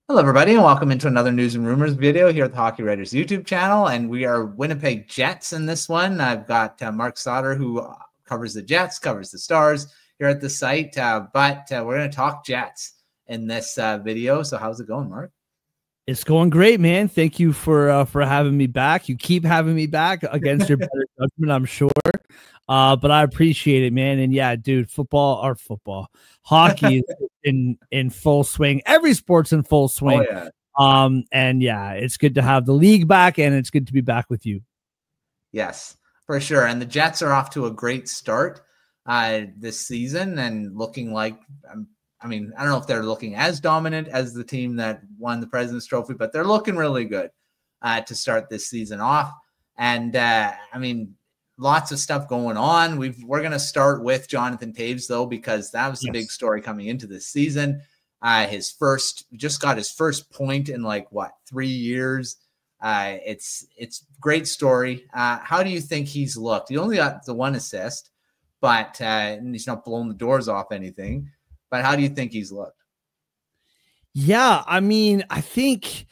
Hello, everybody, and welcome into another News and Rumors video here at the Hockey Writers YouTube channel. And we are Winnipeg Jets in this one. I've got Marc Sautter, who covers the Jets, covers the Stars here at the site. But we're going to talk Jets in this video. So how's it going, Mark? It's going great, man. Thank you for having me back. You keep having me back against your better judgment, I'm sure. But I appreciate it, man. And yeah, dude, hockey is in full swing. Every sport's in full swing. Oh, yeah. And yeah, it's good to have the league back, and it's good to be back with you. Yes, for sure. And the Jets are off to a great start this season and looking like, I mean, I don't know if they're looking as dominant as the team that won the President's Trophy, but they're looking really good to start this season off. And I mean, lots of stuff going on. We're going to start with Jonathan Toews, though, because that was the big story coming into this season. Just got his first point in 3 years. It's great story. How do you think he's looked? He only got the one assist, but he's not blowing the doors off anything. But how do you think he's looked? Yeah, I mean, I think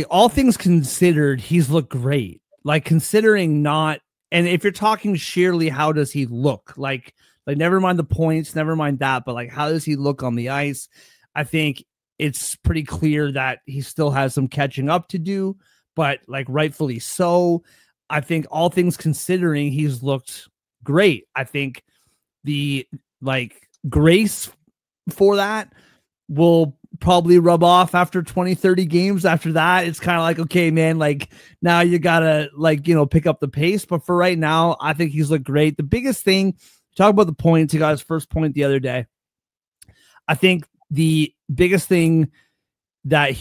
all things considered, he's looked great. Considering not, and if you're talking sheerly, how does he look? Like never mind the points, never mind that, but how does he look on the ice? I think it's pretty clear that he still has some catching up to do, but rightfully so. I think all things considering, he's looked great. I think the grace for that will probably rub off after 20-30 games. After that, it's kind of okay, man, now you gotta pick up the pace. But for right now, I think he's looked great. The biggest thing, talk about the points, he got his first point the other day. I think the biggest thing that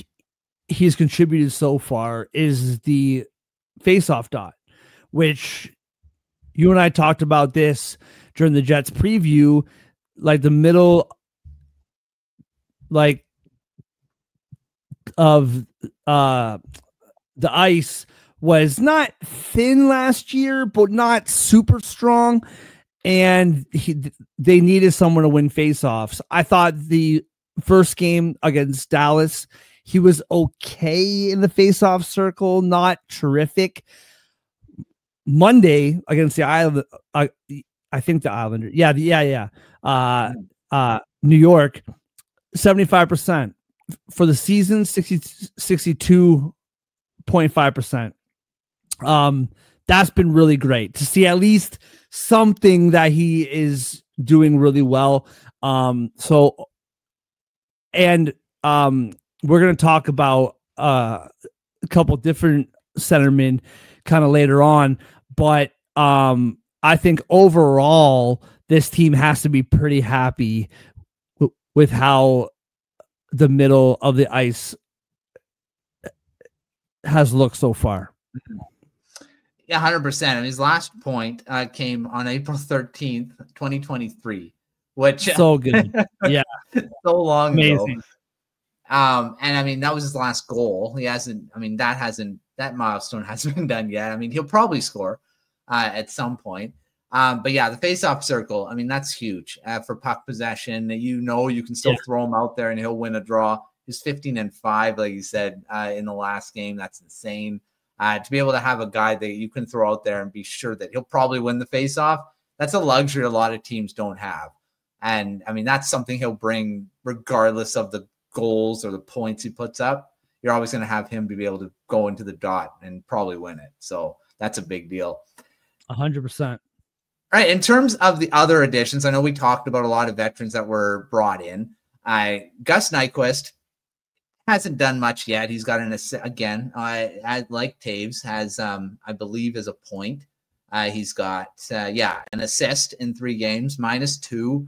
he's contributed so far is the face-off dot, which you and I talked about this during the Jets preview. The middle of the ice was not thin last year, but not super strong, and they needed someone to win faceoffs. I thought the first game against Dallas, he was okay in the faceoff circle, not terrific. Monday against the Island, I think the Islanders, New York, 75%. For the season, 62.5%. That's been really great to see, at least something that he is doing really well. We're going to talk about a couple different centermen kind of later on, but I think overall this team has to be pretty happy with how the middle of the ice has looked so far. Yeah, 100%. And his last point came on April 13th, 2023, which so good. Yeah. So long Amazing. ago. And I mean, that was his last goal. That milestone hasn't been done yet. I mean, he'll probably score at some point. But yeah, the face-off circle, I mean, that's huge for puck possession. You can still throw him out there and he'll win a draw. He's 15-5, like you said, in the last game. That's insane. To be able to have a guy that you can throw out there and be sure that he'll probably win the face-off, that's a luxury a lot of teams don't have. And I mean, that's something he'll bring regardless of the goals or the points he puts up. You're always going to have him to be able to go into the dot and probably win it. So that's a big deal. 100%. All right, in terms of the other additions, I know we talked about a lot of veterans that were brought in. Gus Nyquist hasn't done much yet. He's got like Toews has, I believe, as a point. He's got, an assist in 3 games, -2.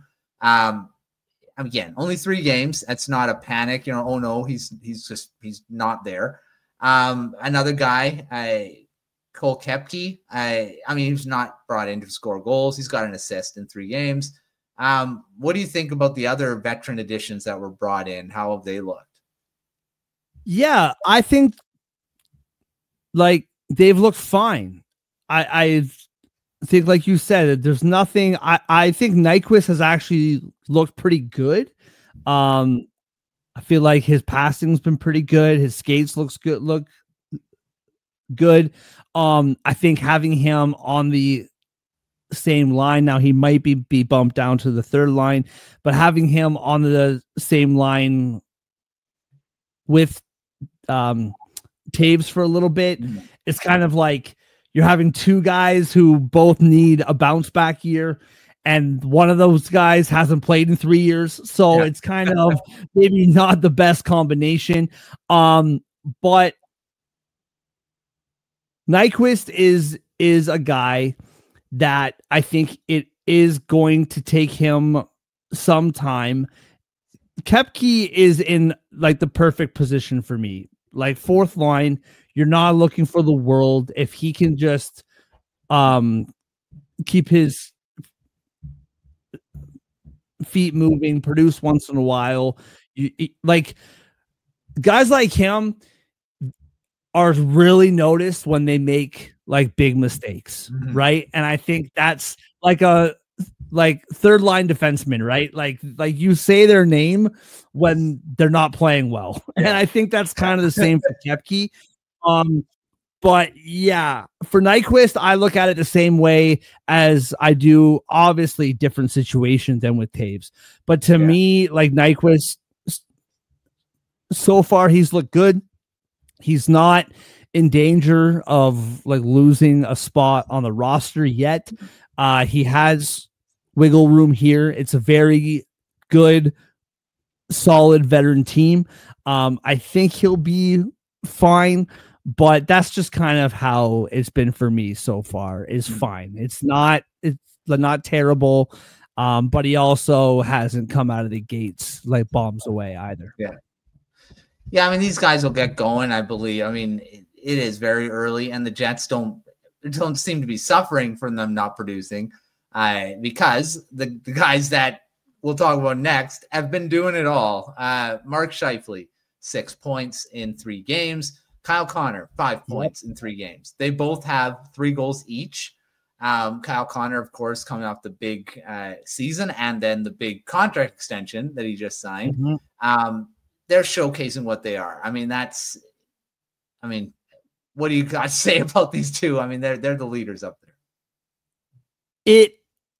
Again, only 3 games. That's not a panic. Oh no, he's not there. Another guy, Cole Koepke, I mean, he's not brought in to score goals. He's got an assist in 3 games. What do you think about the other veteran additions that were brought in? How have they looked? Yeah, I think they've looked fine. I think, like you said, there's nothing. I think Nyquist has actually looked pretty good. I feel like his passing's been pretty good. His skates look good. I think having him on the same line, now he might be bumped down to the third line, but having him on the same line with Toews for a little bit, it's kind of like you're having two guys who both need a bounce back year, and one of those guys hasn't played in 3 years. So it's kind of maybe not the best combination. But Nyquist is a guy that I think it is going to take him some time. Koepke is in like the perfect position for me. Like fourth line, you're not looking for the world. If he can just keep his feet moving, produce once in a while, like guys like him are really noticed when they make like big mistakes, right? And I think that's like a third line defenseman, right? Like you say their name when they're not playing well. And I think that's kind of the same for Koepke. But yeah, for Nyquist, I look at it the same way as I do, obviously different situation than with Toews. But to me, like Nyquist, so far he's looked good. He's not in danger of like losing a spot on the roster yet. He has wiggle room here. It's a very good, solid veteran team. I think he'll be fine, but that's just kind of how it's been for me so far. Is fine. It's not terrible, but he also hasn't come out of the gates like bombs away either. Yeah, I mean, these guys will get going, I believe. I mean, it is very early, and the Jets don't seem to be suffering from them not producing because the guys that we'll talk about next have been doing it all. Mark Scheifele, 6 points in 3 games. Kyle Connor, 5 points in 3 games. They both have 3 goals each. Kyle Connor, of course, coming off the big season and then the big contract extension that he just signed. They're showcasing what they are. I mean, what do you guys say about these two? I mean, they're the leaders up there.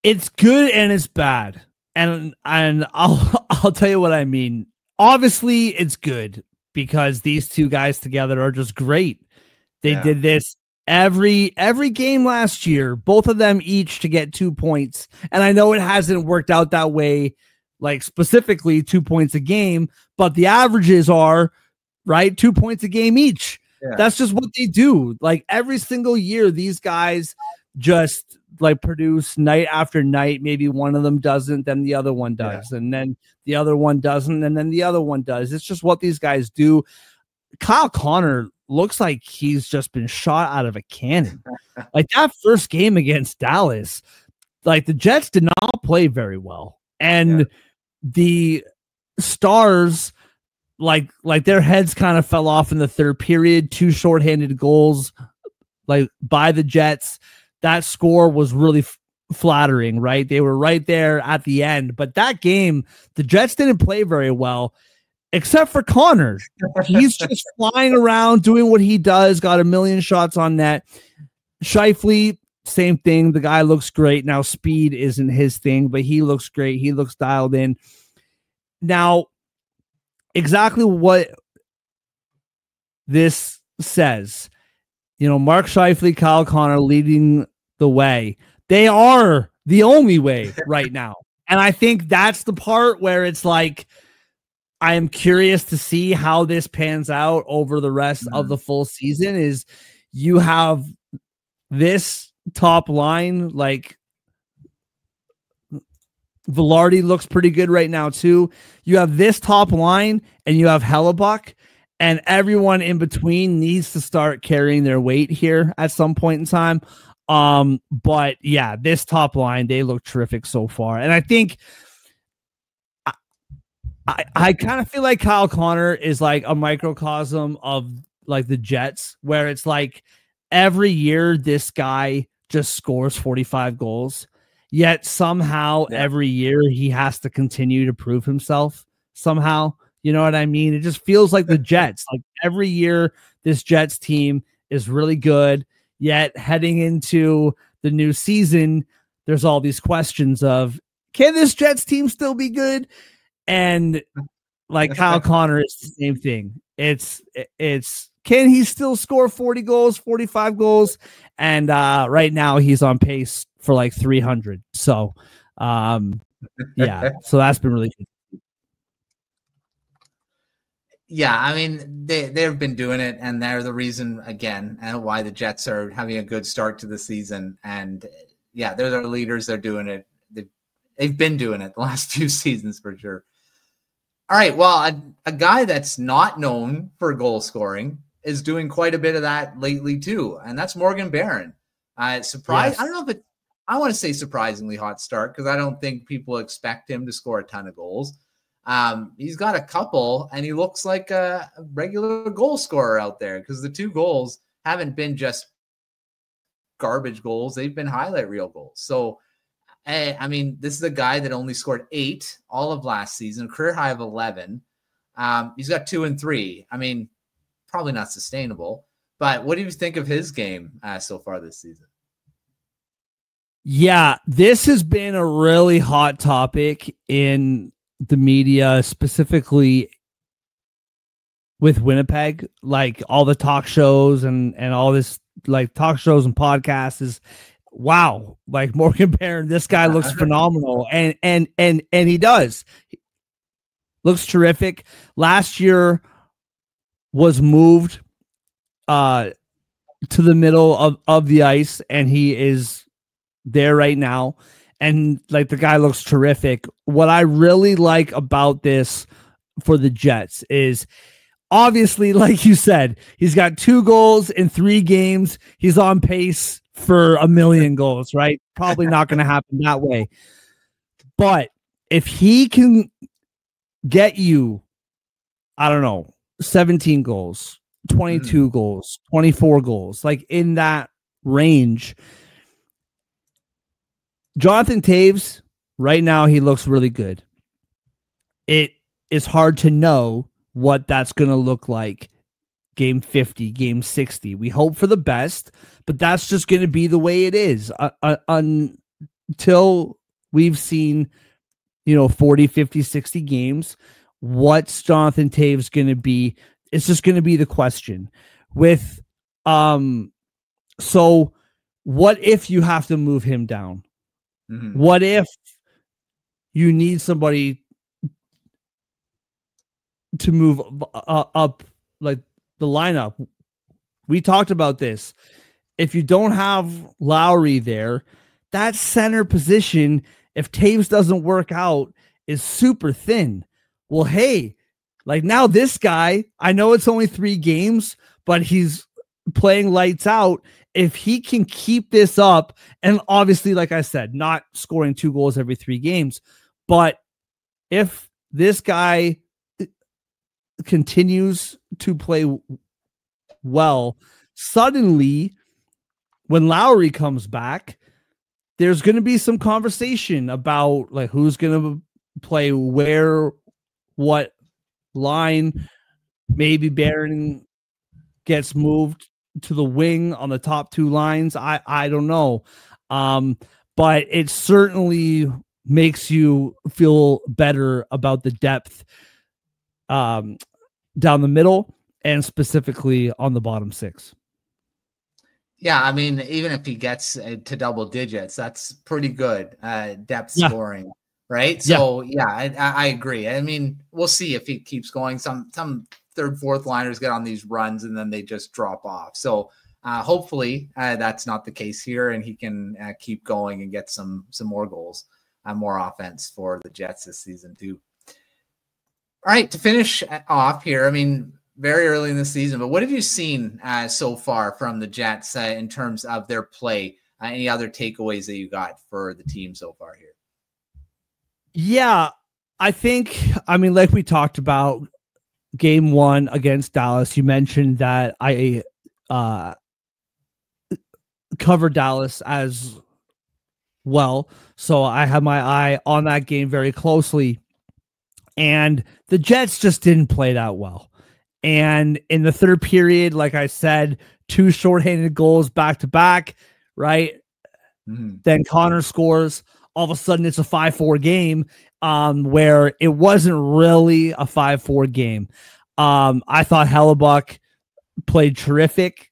It's good and it's bad. And I'll tell you what I mean. Obviously, it's good because these two guys together are just great. They did this every game last year, both of them each to get 2 points. And I know it hasn't worked out that way, like specifically 2 points a game, but the averages are right 2 points a game each. That's just what they do. Like every single year, these guys just like produce night after night. Maybe one of them doesn't, then the other one does, and then the other one doesn't, and then the other one does. It's just what these guys do. Kyle Connor looks like he's just been shot out of a cannon. Like that first game against Dallas, like the Jets did not play very well, and the Stars, like their heads kind of fell off in the third period. 2 shorthanded goals, like by the Jets. That score was really flattering, right? They were right there at the end, but that game, the Jets didn't play very well, except for Connor. He's just flying around doing what he does. Got a million shots on net. Scheifele, same thing. The guy looks great. Now speed isn't his thing, but he looks great. He looks dialed in. Now, exactly what this says, Mark Scheifele, Kyle Connor leading the way. They are the only way right now. And I think that's the part where it's like, I am curious to see how this pans out over the rest of the full season. Is you have this top line, like Velarde looks pretty good right now too. You have this top line and you have Hellebuck, and everyone in between needs to start carrying their weight here at some point in time. But yeah, this top line, they look terrific so far. And I think I kind of feel like Kyle Connor is like a microcosm of like the Jets, where it's like every year this guy just scores 45 goals. Yet somehow every year he has to continue to prove himself somehow. You know what I mean? It just feels like the Jets. Like every year, this Jets team is really good. Yet heading into the new season, there's all these questions of, can this Jets team still be good? And like Kyle Connor, it's the same thing. It's can he still score 40 goals, 45 goals? And right now he's on pace for like 300. So yeah, so that's been really good. Yeah, I mean, they've been doing it, and they're the reason, again, why the Jets are having a good start to the season. And yeah, they're their leaders. They're doing it. They've been doing it the last few seasons for sure. All right, well, a guy that's not known for goal scoring is doing quite a bit of that lately too, and that's Morgan Barron. Surprise! Yes. I don't know if I want to say surprisingly hot start, because I don't think people expect him to score a ton of goals. He's got a couple, and he looks like a regular goal scorer out there, because the 2 goals haven't been just garbage goals. They've been highlight reel goals. So, I mean, this is a guy that only scored 8 all of last season, career high of 11. He's got 2 and 3. I mean, probably not sustainable, but what do you think of his game so far this season? Yeah, this has been a really hot topic in the media, specifically with Winnipeg. Like all the talk shows and all this, like talk shows and podcasts, is wow, like Morgan Barron, this guy looks phenomenal, and he does. Looks terrific. Last year was moved to the middle of the ice, and he is there right now. And like the guy looks terrific. What I really like about this for the Jets is, obviously, like you said, he's got 2 goals in 3 games. He's on pace for 1 million goals, right? Probably not going to happen that way. But if he can get you, I don't know, 17 goals, 22 goals, 24 goals, like in that range, Jonathan Toews, right now, he looks really good. It is hard to know what that's going to look like game 50, game 60. We hope for the best, but that's just going to be the way it is until we've seen, 40, 50, 60 games. What's Jonathan Toews going to be? It's just going to be the question. With so what if you have to move him down? Mm-hmm. What if you need somebody to move up, like the lineup? We talked about this. If you don't have Lowry there, that center position, if Toews doesn't work out, is super thin. Well, hey, like now this guy, I know it's only 3 games, but he's playing lights out. If he can keep this up, and obviously, like I said, not scoring 2 goals every 3 games, but if this guy continues to play well, suddenly when Lowry comes back, there's going to be some conversation about like who's going to play where, what line. Maybe Barron gets moved to the wing on the top 2 lines. I don't know. But it certainly makes you feel better about the depth down the middle and specifically on the bottom 6. Yeah, I mean, even if he gets to double digits, that's pretty good depth scoring, right? So I agree. I mean, we'll see if he keeps going. Some 3rd, 4th liners get on these runs and then they just drop off. So hopefully that's not the case here, and he can keep going and get some more goals, more offense for the Jets this season too. All right, to finish off here, I mean, very early in the season, but what have you seen so far from the Jets in terms of their play? Any other takeaways that you got for the team so far here? Yeah, I think, I mean, like we talked about game 1 against Dallas, you mentioned that I covered Dallas as well. So I have my eye on that game very closely. And the Jets just didn't play that well. And in the third period, like I said, 2 shorthanded goals back to back, right? Mm-hmm. Then Connor scores. All of a sudden, it's a 5-4 game, where it wasn't really a 5-4 game. I thought Hellebuck played terrific,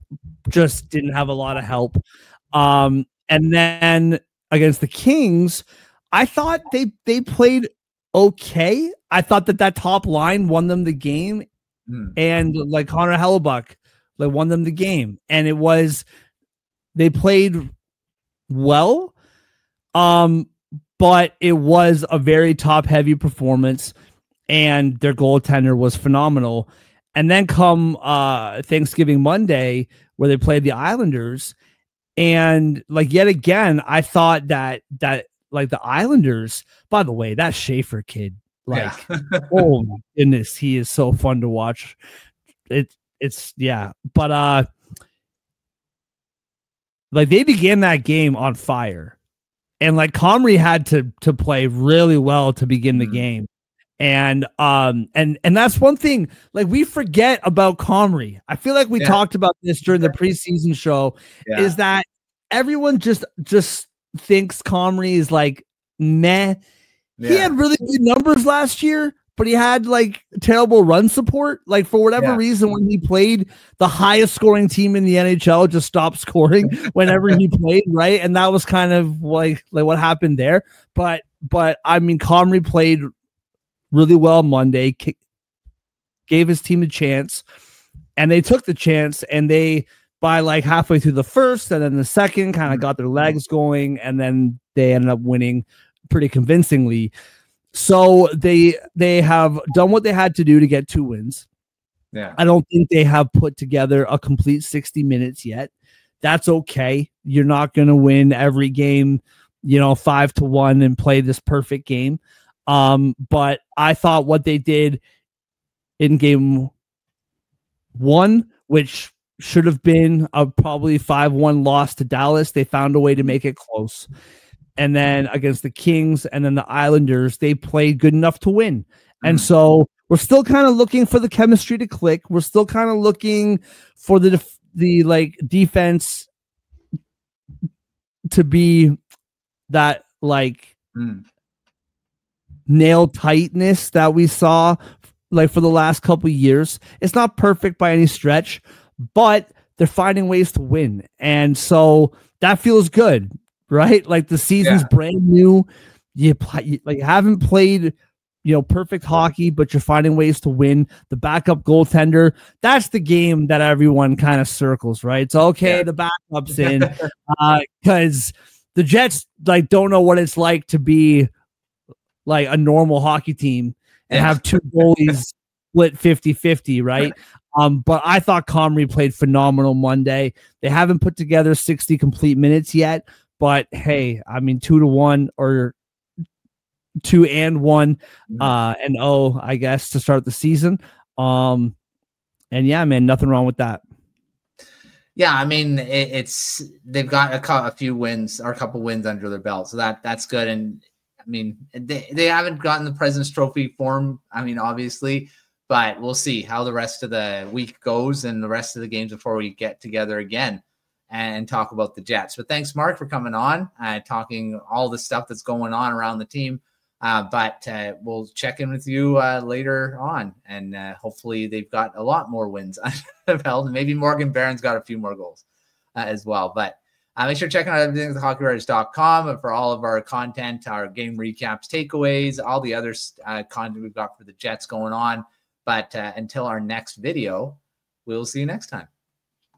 just didn't have a lot of help. And then against the Kings, I thought they played okay. I thought that top line won them the game, and like Connor Hellebuck, like won them the game, and they played well, but it was a very top heavy performance, and their goaltender was phenomenal. And then come Thanksgiving Monday, where they played the Islanders, and like yet again, I thought that like the Islanders. By the way, that Scheifele kid, like, oh my goodness, he is so fun to watch. It's yeah, but like they began that game on fire, and like Comrie had to play really well to begin the game. And that's one thing, like, we forget about Comrie. I feel like we talked about this during the preseason show, is that everyone just thinks Comrie is like meh. He had really good numbers last year, but he had like terrible run support. Like, for whatever reason, when he played, the highest scoring team in the NHL just stopped scoring whenever he played, right? And that was kind of like what happened there. But I mean, Comrie played really well Monday, gave his team a chance, and they took the chance, and they, by like halfway through the first and then the second, kind of got their legs going, and then they ended up winning pretty convincingly. So they have done what they had to do to get 2 wins. I don't think they have put together a complete 60 minutes yet. That's okay. You're not going to win every game, 5-1 and play this perfect game. But I thought what they did in game 1, which should have been a probably 5-1 loss to Dallas, they found a way to make it close. And then against the Kings and then the Islanders, they played good enough to win. And so we're still kind of looking for the chemistry to click. We're still kind of looking for the like defense to be that like nail tightness that we saw like for the last couple of years. It's not perfect by any stretch, but they're finding ways to win. And so that feels good, right? Like the season's brand new. You haven't played, perfect hockey, but you're finding ways to win. The backup goaltender, that's the game that everyone kind of circles, right? It's okay, the backup's in, because the Jets like don't know what it's like to be like a normal hockey team and have 2 goalies split 50-50, right? But I thought Comrie played phenomenal Monday. They haven't put together 60 complete minutes yet, but hey, I mean, 2-1 or 2-1 and I guess, to start the season. And yeah, man, nothing wrong with that. Yeah, I mean, they've got a couple wins under their belt, so that's good. And I mean, they haven't gotten the President's Trophy form, I mean, obviously, but we'll see how the rest of the week goes and the rest of the games before we get together again and talk about the Jets. But thanks, Mark, for coming on, talking all the stuff that's going on around the team. But we'll check in with you later on, and hopefully they've got a lot more wins under the belt, and maybe Morgan Barron's got a few more goals as well. But make sure to check out everything at thehockeywriters.com for all of our content, our game recaps, takeaways, all the other content we've got for the Jets going on. But until our next video, we'll see you next time.